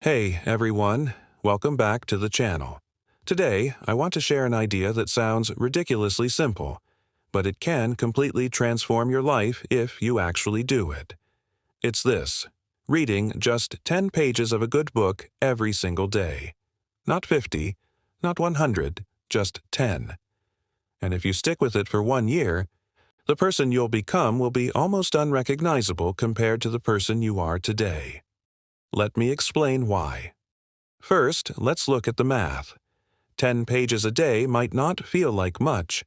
Hey everyone, welcome back to the channel. Today, I want to share an idea that sounds ridiculously simple, but it can completely transform your life if you actually do it. It's this: reading just 10 pages of a good book every single day. Not 50, not 100, just 10. And if you stick with it for 1 year, the person you'll become will be almost unrecognizable compared to the person you are today. Let me explain why. First, let's look at the math. 10 pages a day might not feel like much.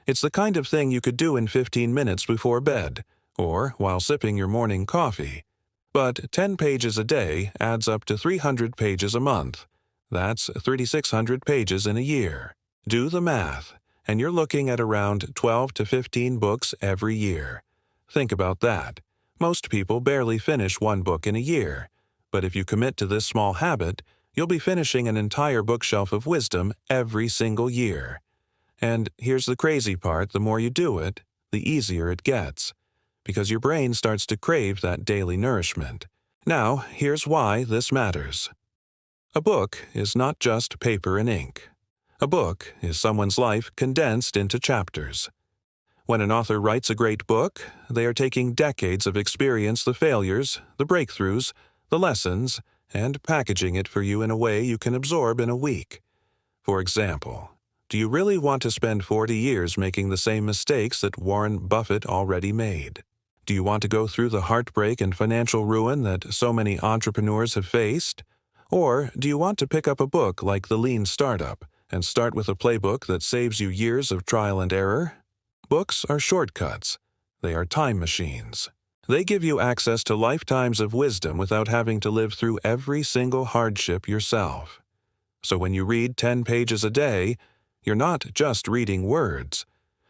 It's the kind of thing you could do in 15 minutes before bed, or while sipping your morning coffee. But 10 pages a day adds up to 300 pages a month. That's 3,600 pages in a year. Do the math, and you're looking at around 12 to 15 books every year. Think about that. Most people barely finish one book in a year. But if you commit to this small habit, you'll be finishing an entire bookshelf of wisdom every single year. And here's the crazy part: the more you do it, the easier it gets, because your brain starts to crave that daily nourishment. Now, here's why this matters. A book is not just paper and ink. A book is someone's life condensed into chapters. When an author writes a great book, they are taking decades of experience, the failures, the breakthroughs, the lessons, and packaging it for you in a way you can absorb in a week. For example, do you really want to spend 40 years making the same mistakes that Warren Buffett already made? Do you want to go through the heartbreak and financial ruin that so many entrepreneurs have faced? Or do you want to pick up a book like The Lean Startup and start with a playbook that saves you years of trial and error? Books are shortcuts. They are time machines. They give you access to lifetimes of wisdom without having to live through every single hardship yourself. So when you read 10 pages a day, you're not just reading words.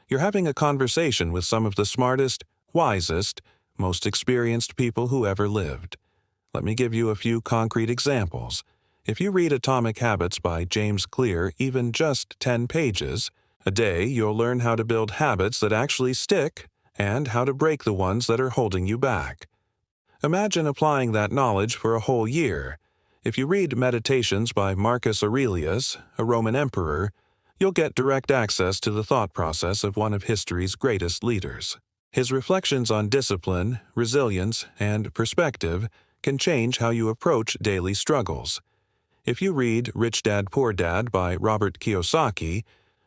You're having a conversation with some of the smartest, wisest, most experienced people who ever lived. Let me give you a few concrete examples. If you read Atomic Habits by James Clear, even just 10 pages a day, you'll learn how to build habits that actually stick and how to break the ones that are holding you back. Imagine applying that knowledge for a whole year. If you read Meditations by Marcus Aurelius, a Roman emperor, you'll get direct access to the thought process of one of history's greatest leaders. His reflections on discipline, resilience, and perspective can change how you approach daily struggles. If you read Rich Dad Poor Dad by Robert Kiyosaki,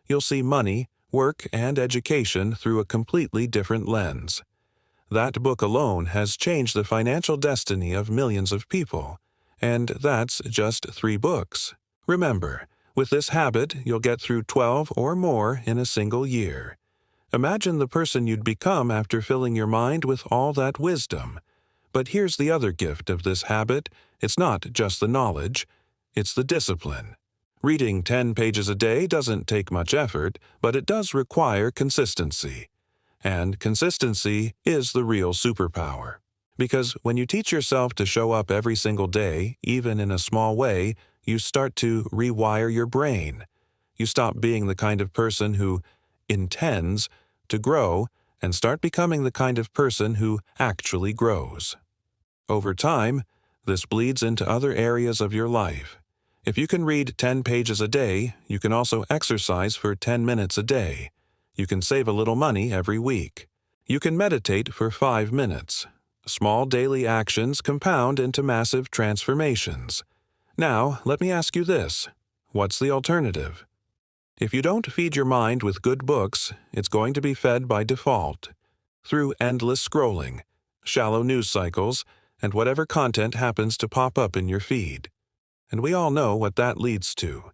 you'll see money, work, and education through a completely different lens. That book alone has changed the financial destiny of millions of people, and that's just 3 books. Remember, with this habit, you'll get through 12 or more in a single year. Imagine the person you'd become after filling your mind with all that wisdom. But here's the other gift of this habit: it's not just the knowledge, it's the discipline. Reading 10 pages a day doesn't take much effort, but it does require consistency. And consistency is the real superpower. Because when you teach yourself to show up every single day, even in a small way, you start to rewire your brain. You stop being the kind of person who intends to grow and start becoming the kind of person who actually grows. Over time, this bleeds into other areas of your life. If you can read 10 pages a day, you can also exercise for 10 minutes a day. You can save a little money every week. You can meditate for 5 minutes. Small daily actions compound into massive transformations. Now, let me ask you this: what's the alternative? If you don't feed your mind with good books, it's going to be fed by default, through endless scrolling, shallow news cycles, and whatever content happens to pop up in your feed. And we all know what that leads to: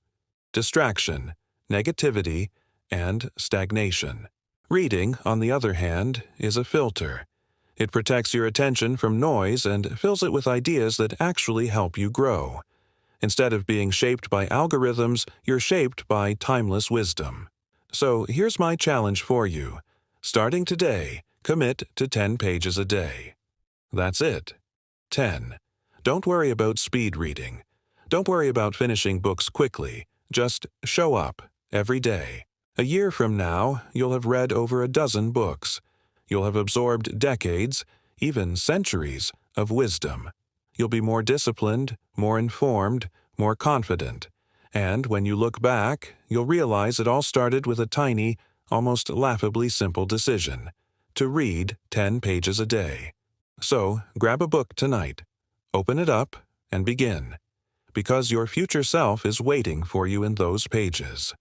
distraction, negativity, and stagnation. Reading, on the other hand, is a filter. It protects your attention from noise and fills it with ideas that actually help you grow. Instead of being shaped by algorithms, you're shaped by timeless wisdom. So here's my challenge for you. Starting today, commit to 10 pages a day. That's it. 10. Don't worry about speed reading. Don't worry about finishing books quickly. Just show up every day. A year from now, you'll have read over a dozen books. You'll have absorbed decades, even centuries, of wisdom. you'll be more disciplined, more informed, more confident. And when you look back, you'll realize it all started with a tiny, almost laughably simple decision: to read 10 pages a day. So, grab a book tonight, open it up, and begin, because your future self is waiting for you in those pages.